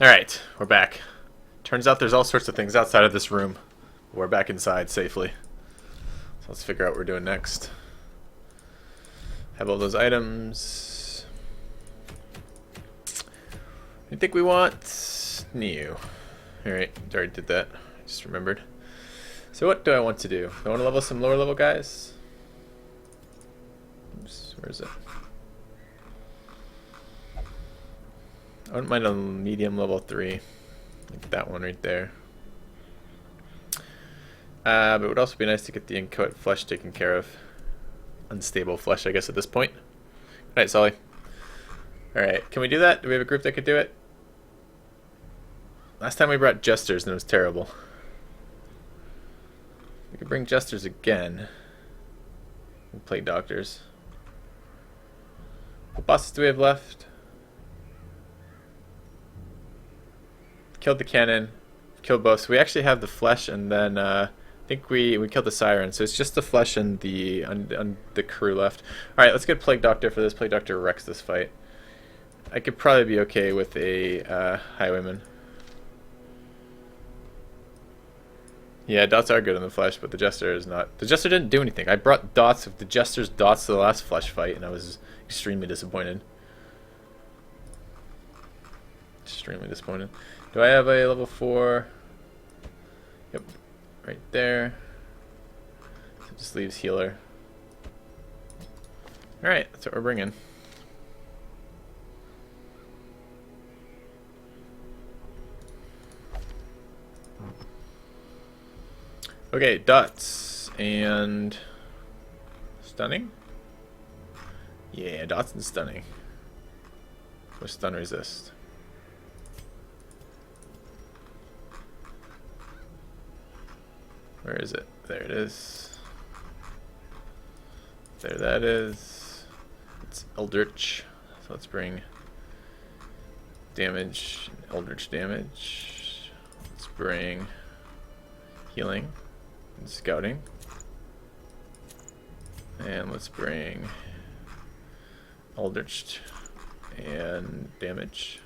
Alright, we're back. Turns out there's all sorts of things outside of this room. We're back inside safely. So let's figure out what we're doing next. Have all those items. I think we want new. Alright, already did that. I just remembered. So what do I want to do? I want to level some lower level guys. Oops, where is it? I wouldn't mind a medium level 3. Like that one right there. But it would also be nice to get the inchoate flesh taken care of. Unstable flesh, I guess, at this point. Good night, Sully. Alright, can we do that? Do we have a group that could do it? Last time we brought jesters and it was terrible. We could bring jesters again. And play doctors. What bosses do we have left? Killed the cannon, killed both. So we actually have the flesh, and then I think we killed the siren. So it's just the flesh and the crew left. All right, let's get Plague Doctor for this. Plague Doctor wrecks this fight. I could probably be okay with a Highwayman. Yeah, dots are good in the flesh, but the Jester is not. The Jester didn't do anything. I brought dots of the Jester's dots to the last flesh fight, and I was extremely disappointed. Extremely disappointed. Do I have a level 4? Yep, right there. So it just leaves healer. Alright, that's what we're bringing. Okay, dots and stunning? Yeah, dots and stunning. With stun resist. Where is it? There it is. There that is. It's Eldritch. So let's bring damage, Eldritch damage. Let's bring healing and scouting. And let's bring Eldritch and damage.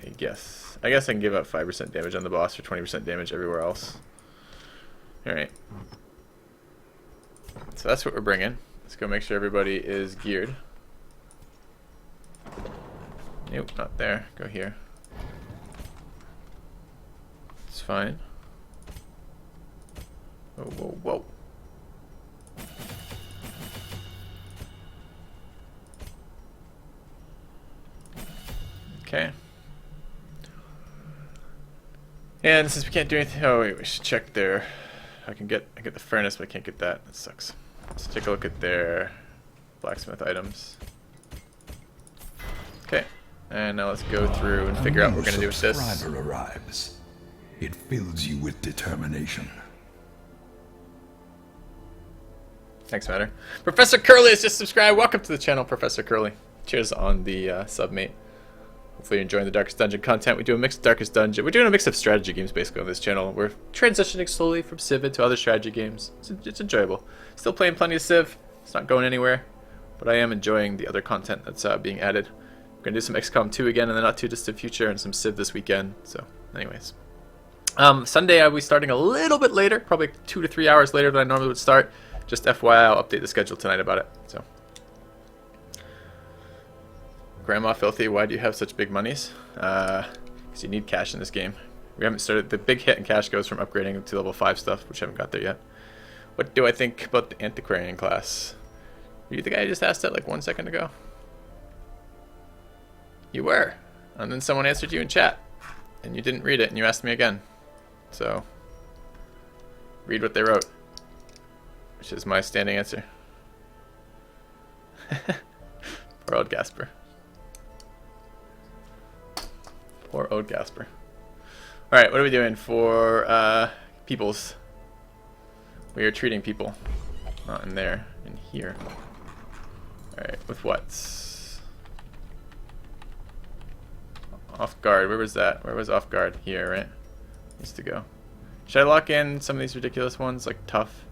I guess I can give up 5% damage on the boss for 20% damage everywhere else. Alright. So that's what we're bringing. Let's go make sure everybody is geared. Nope, not there. Go here. It's fine. Whoa, whoa, whoa. Okay. And since we can't do anything, oh wait, we should check their. I get the furnace, but I can't get that. That sucks. Let's take a look at their blacksmith items. Okay, and now let's go through and figure out what we're gonna do with this. Subscriber arrives. It fills you with determination. Thanks, Matter. Professor Curly has just subscribed. Welcome to the channel, Professor Curly. Cheers on the sub, mate. Hopefully you're enjoying the Darkest Dungeon content. We do a mix of Darkest Dungeon. We're doing a mix of strategy games basically on this channel. We're transitioning slowly from Civ into other strategy games. It's enjoyable. Still playing plenty of Civ. It's not going anywhere. But I am enjoying the other content that's being added. We're going to do some XCOM 2 again in the not too distant future and some Civ this weekend. So anyways. Sunday I'll be starting a little bit later. Probably 2 to 3 hours later than I normally would start. Just FYI, I'll update the schedule tonight about it. So. Grandma Filthy, why do you have such big monies? Because you need cash in this game. We haven't started. The big hit in cash goes from upgrading to level 5 stuff, which I haven't got there yet. What do I think about the Antiquarian class? Were you the guy I just asked that like 1 second ago? You were. And then someone answered you in chat. And you didn't read it, and you asked me again. So, read what they wrote. Which is my standing answer. Poor old Gasper. Poor old Gasper. Alright, what are we doing for peoples? We are treating people. Not in there, in here. Alright, with what? Off guard, where was that? Where was off guard? Here, right? Needs to go. Should I lock in some of these ridiculous ones, like tough?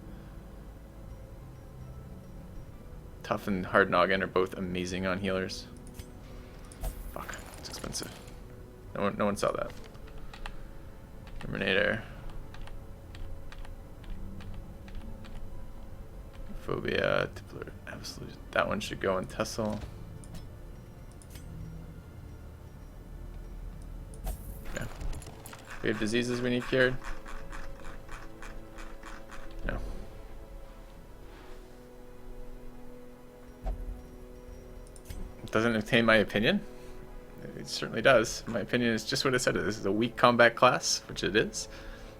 Tough and hard noggin are both amazing on healers. expensive. No one saw that. Terminator. Phobia. Absolute. That one should go in Tessel. Okay. We have diseases we need cured. No. Doesn't obtain my opinion? It certainly does. My opinion is just what it said. This is a weak combat class, which it is.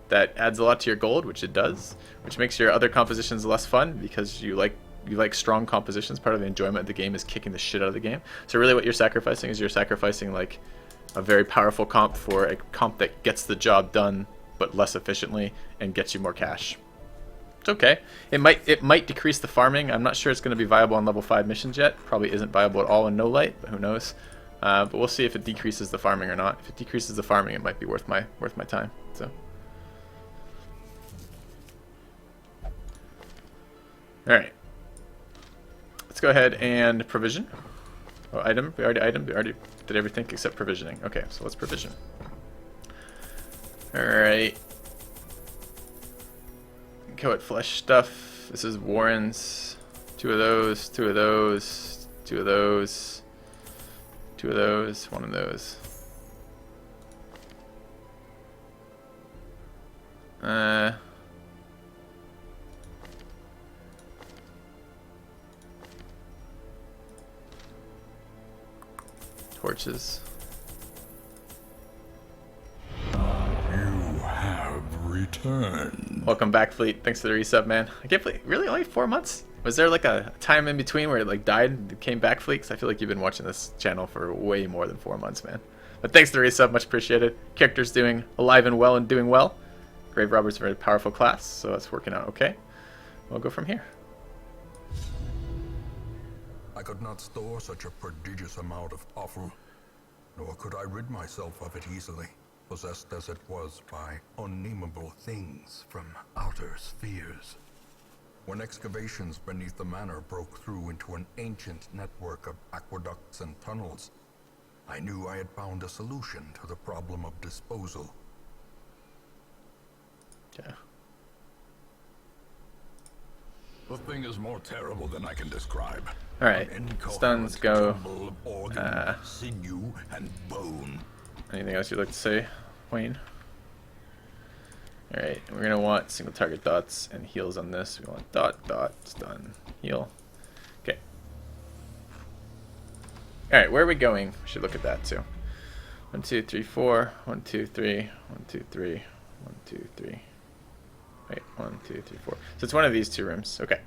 That adds a lot to your gold, which it does. Which makes your other compositions less fun because you like strong compositions. Part of the enjoyment of the game is kicking the shit out of the game. So really what you're sacrificing is you're sacrificing like a very powerful comp for a comp that gets the job done but less efficiently and gets you more cash. It's okay. It might decrease the farming. I'm not sure it's going to be viable on level 5 missions yet. Probably isn't viable at all in No Light, but who knows. But we'll see if it decreases the farming or not. If it decreases the farming, it might be worth my time. So. All right. Let's go ahead and provision. Oh, item. We already did everything except provisioning. Okay, so let's provision. All right. Go at flesh stuff. This is Warren's. 2 of those. 2 of those. 2 of those. 2 of those. 1 of those. Torches. You have returned. Welcome back, Fleet. Thanks for the resub, man. I can't believe, really only 4 months? Was there like a time in between where it like died and came back, Fleet? 'Cause I feel like you've been watching this channel for way more than 4 months, man. But thanks for the resub, much appreciated. Character's doing alive and well and doing well. Grave Robber's a very powerful class, so it's working out okay. We'll go from here. I could not store such a prodigious amount of offal, nor could I rid myself of it easily, possessed as it was by unnameable things from outer spheres. When excavations beneath the manor broke through into an ancient network of aqueducts and tunnels, I knew I had found a solution to the problem of disposal. Yeah. The thing is more terrible than I can describe. All right. Stuns go. Sinew and bone. Anything else you'd like to say, Wayne? All right. We're gonna want single target dots and heals on this. We want dot, stun, heal. Okay. All right. Where are we going? We should look at that too. 1, 2, 3, 4. 1, 2, 3. 1, 2, 3. 1, 2, 3. Wait, 1, 2, 3, 4. So it's one of these 2 rooms. Okay.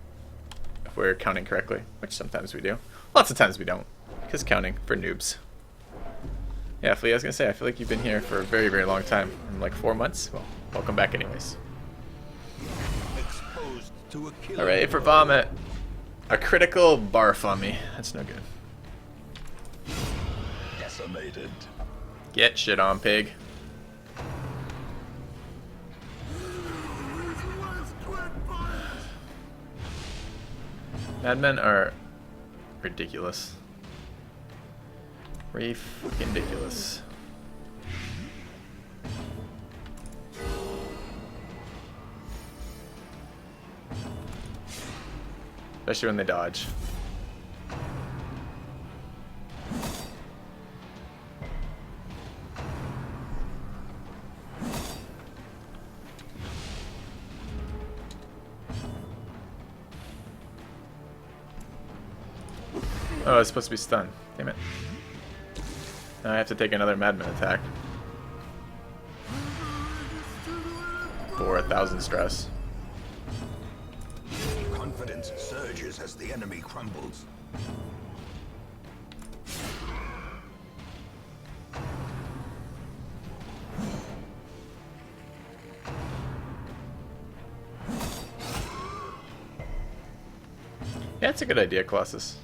If we're counting correctly, which sometimes we do. Lots of times we don't, because counting for noobs. Yeah, Flea, I was gonna say, I feel like you've been here for a very, very long time. In like 4 months. Well, welcome back anyways. Exposed to a killer. Alright, for vomit. A critical barf on me. That's no good. Decimated. Get shit on, pig. Madmen are ridiculous. Ridiculous. Especially when they dodge. Oh, it's supposed to be stunned. Damn it. Now I have to take another Madman attack. For 1,000 stress. Confidence surges as the enemy crumbles. Yeah, it's a good idea, Colossus.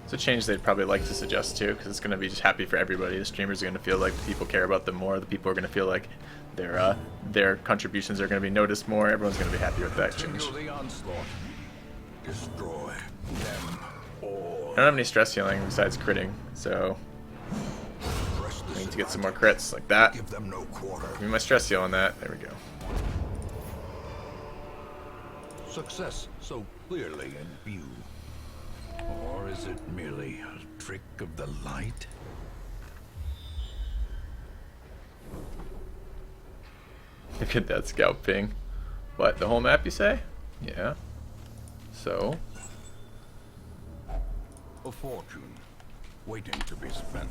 It's a change they'd probably like to suggest too, because it's going to be just happy for everybody. The streamers are going to feel like the people care about them more. The people are going to feel like their contributions are going to be noticed more. Everyone's going to be happy with that change. The onslaught. Destroy them all. I don't have any stress healing besides critting, so get some more crits like that. Give them no quarter. Give me my stress heal on that. There we go. Success so clearly in view. Or is it merely a trick of the light? Look at that scout ping. What, the whole map you say? Yeah. So? A fortune waiting to be spent.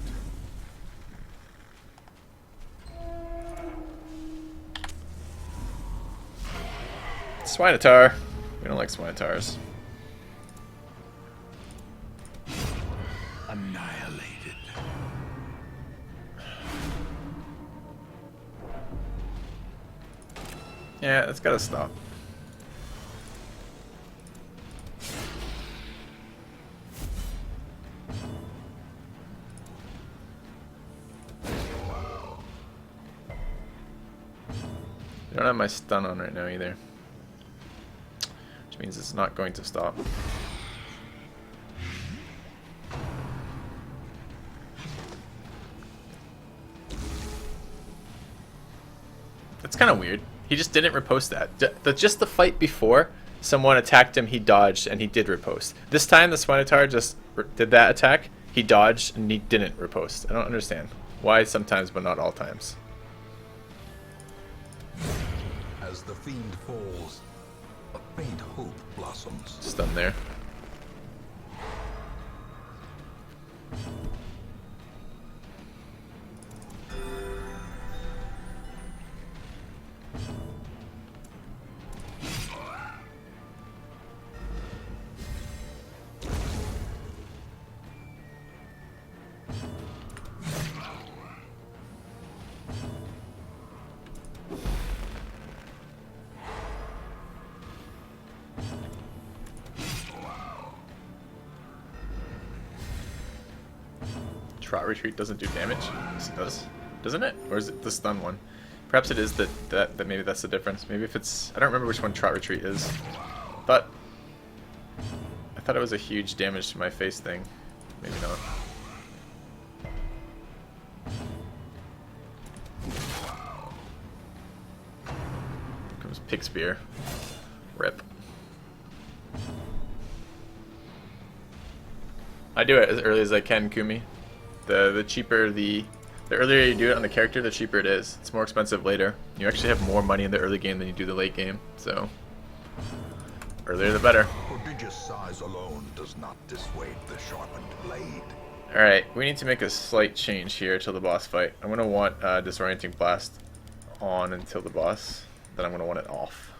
Swinotar. We don't like Swinotars. Annihilated. Yeah, that's gotta stop. I don't have my stun on right now either. Which means it's not going to stop. That's kind of weird. He just didn't riposte that. Just the fight before, someone attacked him, he dodged, and he did riposte. This time, the Swinotar just did that attack, he dodged, and he didn't riposte. I don't understand. Why sometimes, but not all times? As the fiend falls, a faint hope blossoms. Stun there. Trot retreat doesn't do damage? Yes, it does. Doesn't it? Or is it the stun one? Perhaps it is that maybe that's the difference. Maybe if it's... I don't remember which one trot retreat is. I thought it was a huge damage to my face thing. Maybe not. Here comes Pig Spear. Rip. I do it as early as I can, Kumi. The cheaper the earlier you do it on the character, the cheaper it is. It's more expensive later. You actually have more money in the early game than you do the late game. So earlier the better. Prodigious size alone does not dissuade the sharpened blade. Alright, we need to make a slight change here till the boss fight. I'm going to want Disorienting Blast on until the boss. Then I'm going to want it off.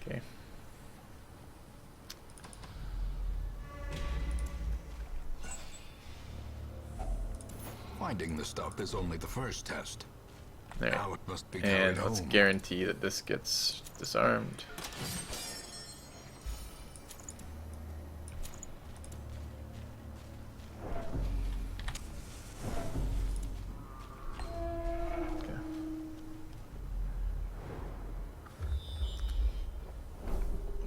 Okay. Finding the stuff is only the first test. There. Now it must be And carried let's home. guarantee that this gets disarmed.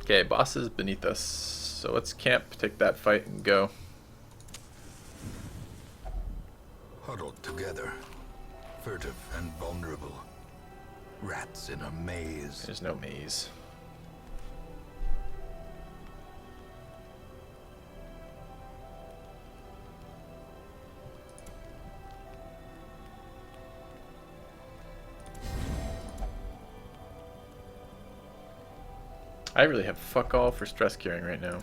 Okay, boss is beneath us. So let's camp, take that fight, and go. Huddled together, furtive and vulnerable. Rats in a maze. There's no maze. I really have fuck all for stress curing right now.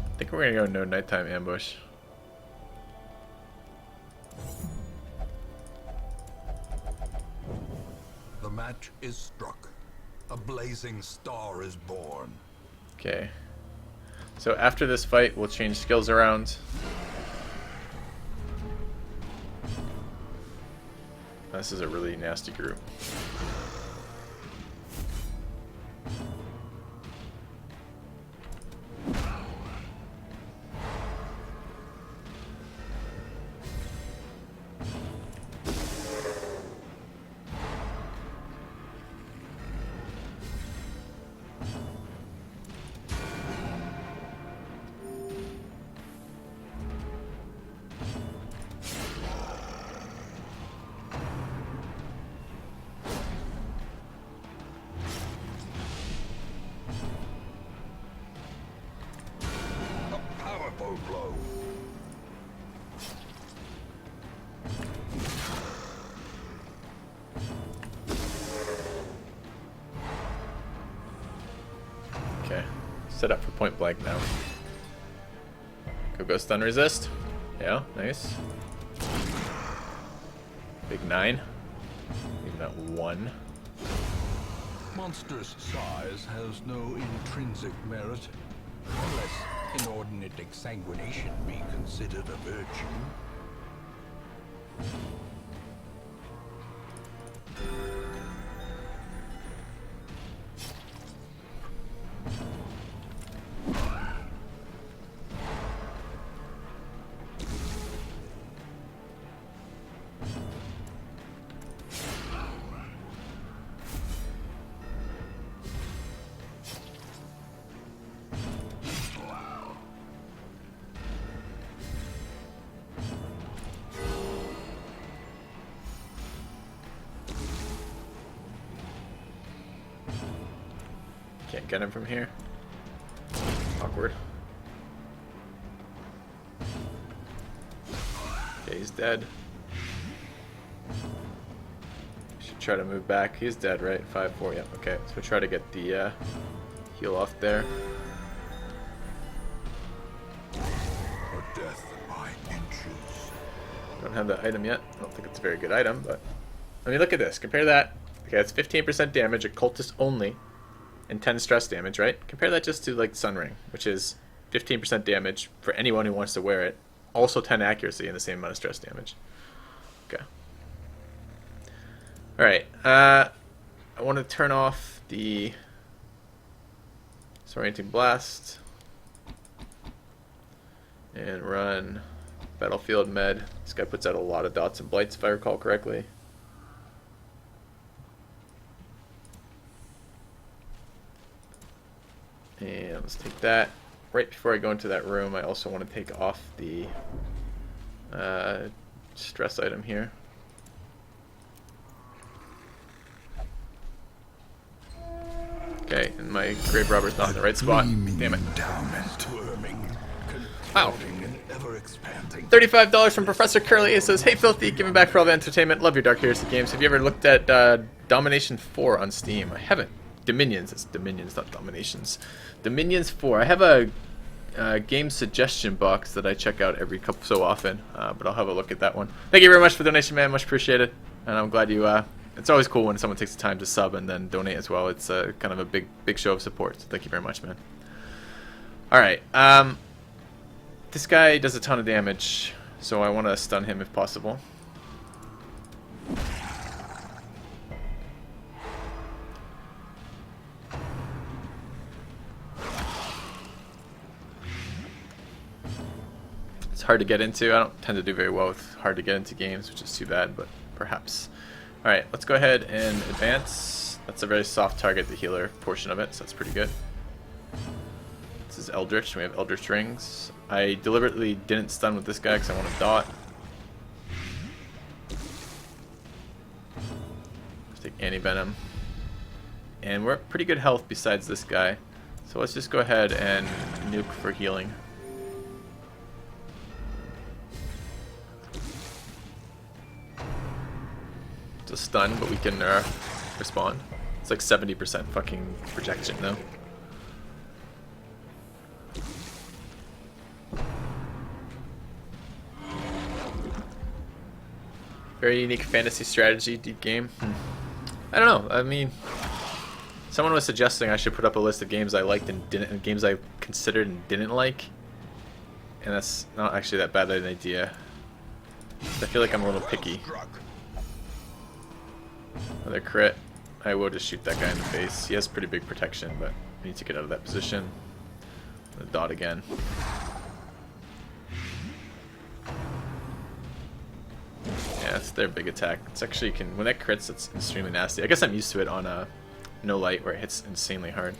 I think we're gonna go no nighttime ambush. The match is struck. A blazing star is born. Okay. So after this fight, we'll change skills around. This is a really nasty group. set up for point blank now. Go stun resist. Yeah, nice. Big 9. Even at 1. Monstrous size has no intrinsic merit, unless inordinate exsanguination be considered a virtue. Can't get him from here. Awkward. Okay, he's dead. Should try to move back. He's dead, right? 5-4, yeah. Okay, so try to get the heal off there. Or death by inches. Don't have that item yet. I don't think it's a very good item, but I mean, look at this. Compare that. Okay, it's 15% damage, occultist only, and 10 stress damage, right? Compare that just to like Sun Ring, which is 15% damage for anyone who wants to wear it. Also 10 accuracy and the same amount of stress damage. Okay. Alright, I want to turn off the Disorienting Blast and run Battlefield Med. This guy puts out a lot of dots and blights if I recall correctly. And let's take that. Right before I go into that room, I also want to take off the stress item here. Okay, and my grave robber's not in the right spot. Damn it. Wow. $35 from Professor Curly. It says, "Hey Filthy, giving back for all the entertainment. Love your Dark Heresy games. Have you ever looked at Domination 4 on Steam?" I haven't. Dominions. It's Dominions, not Dominations. Dominions 4. I have a game suggestion box that I check out every couple so often, but I'll have a look at that one. Thank you very much for the donation, man. Much appreciated. And I'm glad you. It's always cool when someone takes the time to sub and then donate as well. It's kind of a big show of support. So thank you very much, man. All right. This guy does a ton of damage, so I want to stun him if possible. It's hard to get into. I don't tend to do very well with hard to get into games, which is too bad, but perhaps. Alright, let's go ahead and advance. That's a very soft target, the healer portion of it, so that's pretty good. This is Eldritch, we have Eldritch Rings. I deliberately didn't stun with this guy because I want to dot. Let's take Anti-Venom. And we're at pretty good health besides this guy. So let's just go ahead and nuke for healing. It's a stun, but we can respond. It's like 70% fucking projection though. Very unique fantasy strategy, deep game. I don't know. I mean, someone was suggesting I should put up a list of games I liked and didn't, and games I considered and didn't like. And that's not actually that bad an idea. I feel like I'm a little picky. Another crit. I will just shoot that guy in the face. He has pretty big protection, but I need to get out of that position. The dot again. Yeah, that's their big attack. It's actually when that crits, it's extremely nasty. I guess I'm used to it on no light where it hits insanely hard.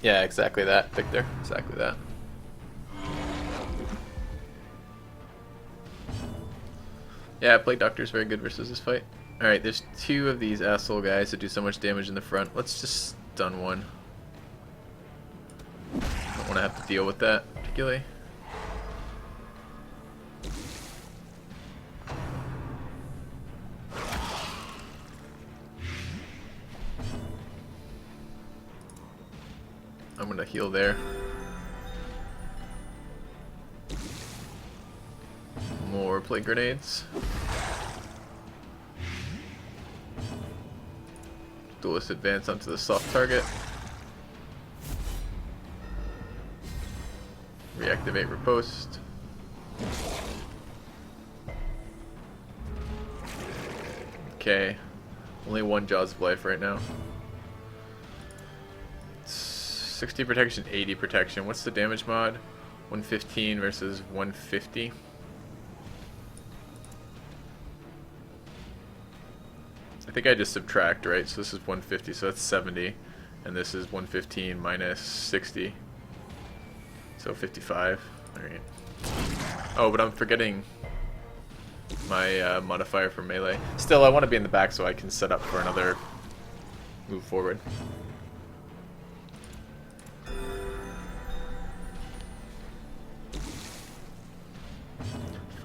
Yeah, exactly that, Victor. Exactly that. Yeah, Plague Doctor's very good versus this fight. Alright, there's two of these asshole guys that do so much damage in the front. Let's just stun one. Don't want to have to deal with that, particularly. I'm gonna heal there. More plague grenades. Duelist advance onto the soft target. Reactivate riposte. Okay. Only one Jaws of Life right now. 60 protection, 80 protection. What's the damage mod? 115 versus 150. I think I just subtract, right? So this is 150, so that's 70. And this is 115 minus 60. So 55. Alright. Oh, but I'm forgetting my modifier for melee. Still, I want to be in the back so I can set up for another move forward.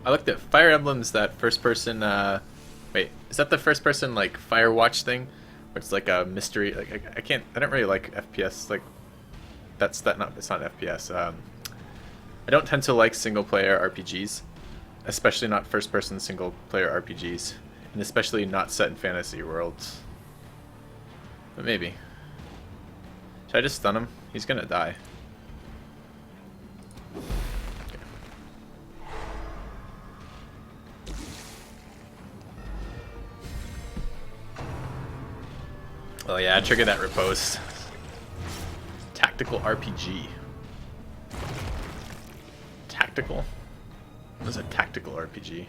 I looked at Fire Emblem's that first person, wait, is that the first person, like, Firewatch thing? Where it's like a mystery, like, I don't really like FPS, like, it's not FPS. I don't tend to like single player RPGs, especially not first person single player RPGs, and especially not set in fantasy worlds. But maybe. Should I just stun him? He's gonna die. Oh yeah, trigger that riposte. Tactical RPG. Tactical? What is a tactical RPG?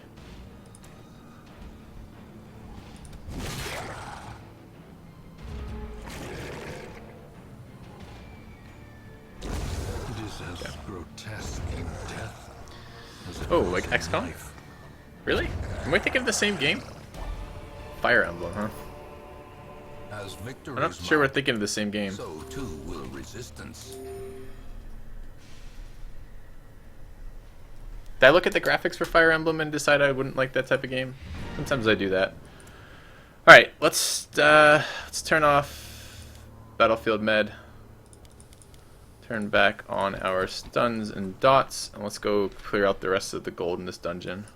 It is as grotesque in death as it Oh, was like in XCOM? life. Really? Am I thinking of the same game? Fire Emblem, huh? As victory I'm not sure we're thinking of the same game. so too will resistance. Did I look at the graphics for Fire Emblem and decide I wouldn't like that type of game? Sometimes I do that. Alright, let's turn off Battlefield Med. Turn back on our stuns and dots, and let's go clear out the rest of the gold in this dungeon.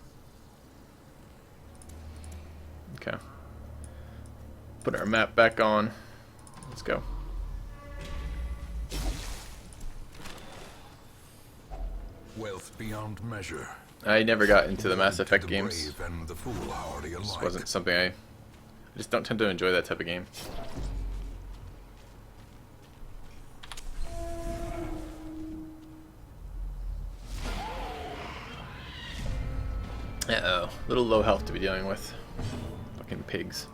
Okay. Put our map back on. Let's go. Wealth beyond measure. I never got into the Mass Effect The games. brave and the foolhardy This alike. wasn't something I just don't tend to enjoy that type of game. Uh-oh. Little low health to be dealing with. Fucking pigs.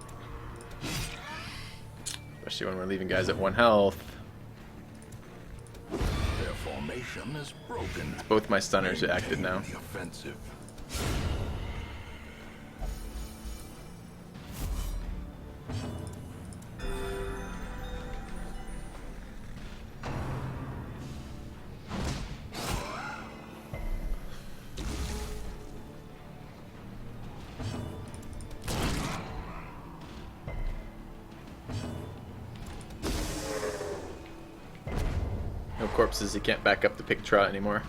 Especially when we're leaving guys at 1 health. Their formation is broken. Both my stunners are active now. The offensive. No corpses, he can't back up the pig trot anymore.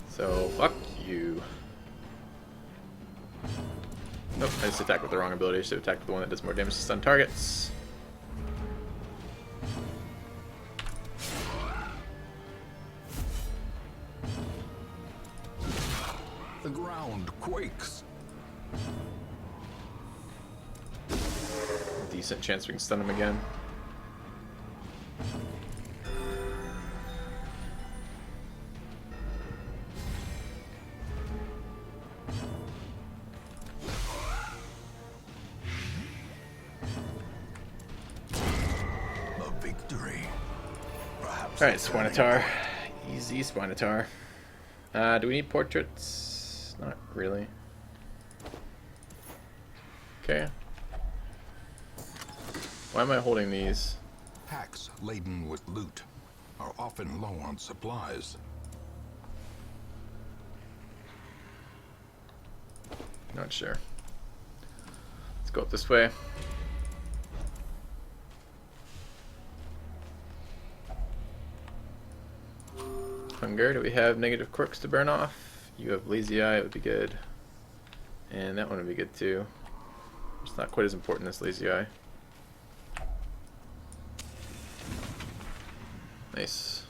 So, fuck you. Nope, I just attacked with the wrong ability. I should attack with the one that does more damage to stun targets. The ground quakes. Decent chance we can stun him again. A victory. Perhaps. Alright, Swanitar. Easy Swanitar. Do we need portraits? Not really. Okay. Why am I holding these? Packs laden with loot are often low on supplies. Not sure. Let's go up this way. Hunger. Do we have negative quirks to burn off? You have lazy eye. It would be good. And that one would be good too. It's not quite as important as lazy eye. Nice.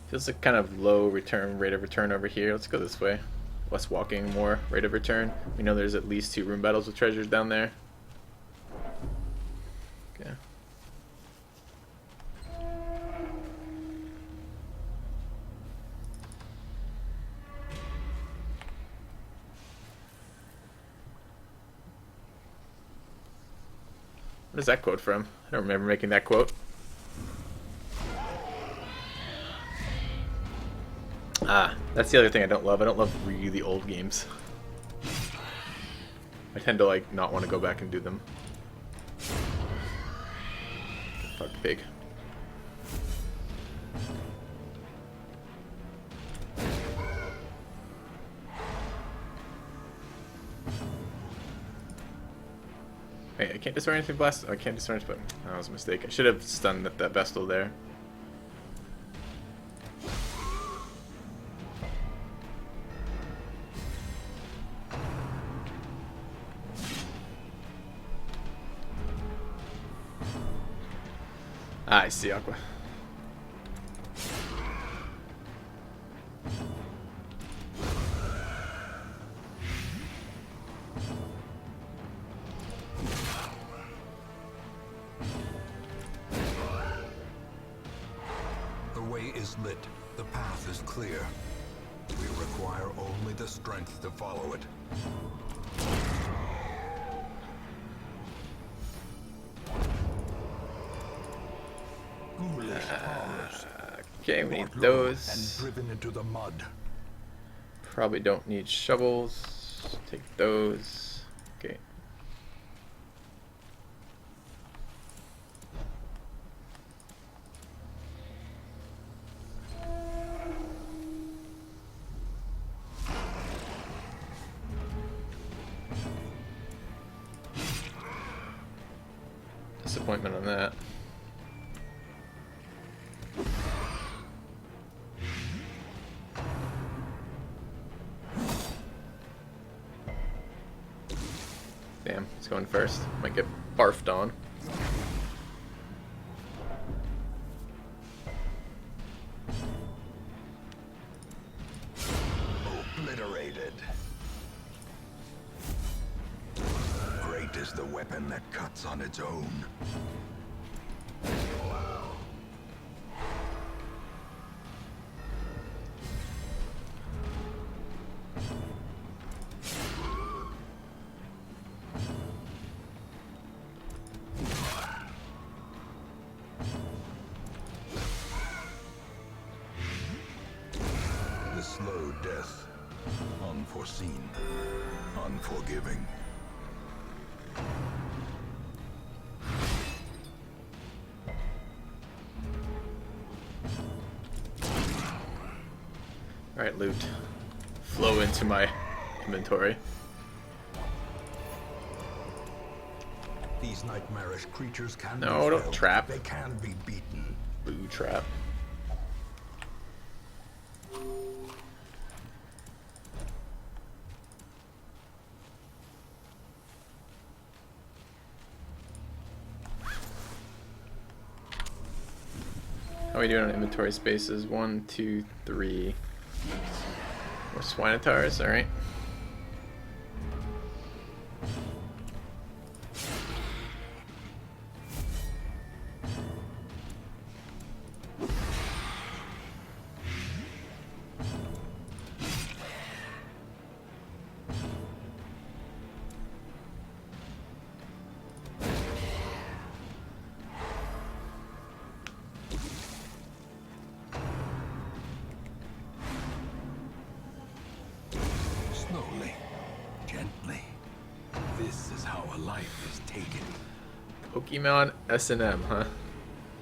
Feels like kind of low rate of return over here. Let's go this way. Less walking, more rate of return. We know there's at least 2 room battles with treasures down there. Okay. What is that quote from? I don't remember making that quote. Ah, that's the other thing I don't love. I don't love really old games. I tend to like not want to go back and do them. Fuck pig. Wait, I can't disorient anything blast. Oh, I can't disorient, but that was a mistake. I should have stunned that Vestal there. Ah, I see Aqua. The way is lit. The path is clear. We require only the strength to follow it. Okay, we need Brought low those. and driven into the mud. Probably don't need shovels. Take those. Okay. Disappointment on that. Damn, he's going first. Might get barfed on. Obliterated. Great is the weapon that cuts on its own. The slow death. Unforeseen. Unforgiving. Alright, loot. Flow into my inventory. These nightmarish creatures can No, be don't felled. trap. They can be beaten. Boo trap. How are we doing on inventory spaces? 1, 2, 3. More Swinatars, alright. Slowly. Gently. This is how a life is taken. Pokemon S&M, huh?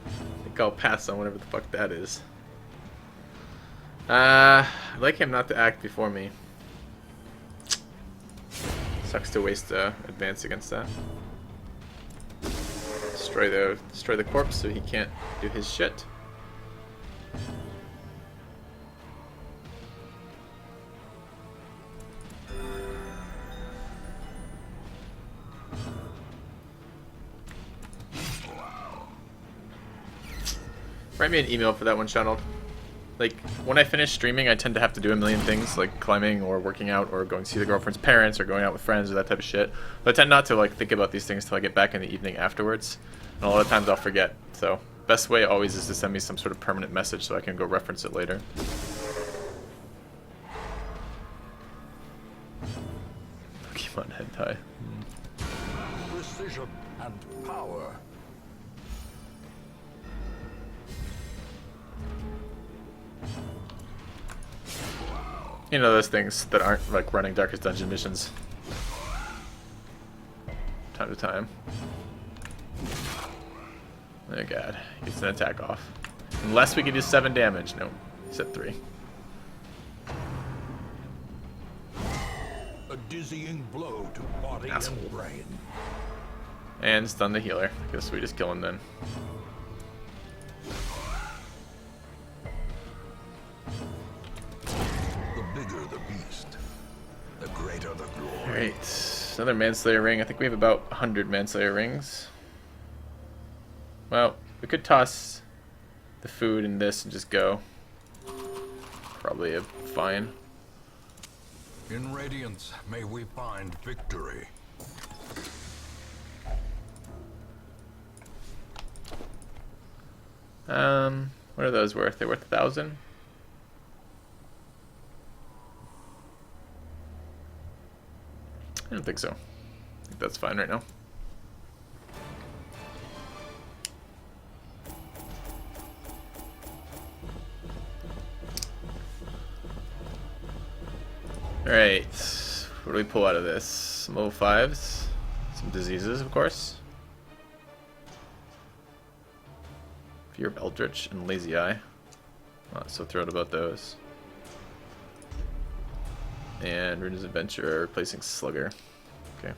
I think I'll pass on whatever the fuck that is. I'd like him not to act before me. Sucks to waste advance against that. destroy the corpse so he can't do his shit. Write me an email for that one, channel. Like, when I finish streaming, I tend to have to do a million things, like climbing or working out or going to see the girlfriend's parents or going out with friends or that type of shit. But I tend not to like think about these things till I get back in the evening afterwards. And a lot of times I'll forget. So, best way always is to send me some sort of permanent message so I can go reference it later. Pokemon hentai. Precision and power. You know, those things that aren't like running Darkest Dungeon missions. Time to time. Oh god, gets an attack off. Unless we can do 7 damage. No, he said 3. A dizzying blow to body and brain. And stun the healer. I guess we just kill him then. The greater the glory. Alright, another Manslayer ring. I think we have about 100 Manslayer rings. Well, we could toss the food in this and just go. Probably fine. In Radiance, may we find victory. What are those worth? They're worth 1,000? I don't think so. I think that's fine right now. Alright, what do we pull out of this? Some level 5s, some diseases, of course. Fear of Eldritch and Lazy Eye. Not so thrilled about those. And Runa's Adventure replacing Slugger. Okay.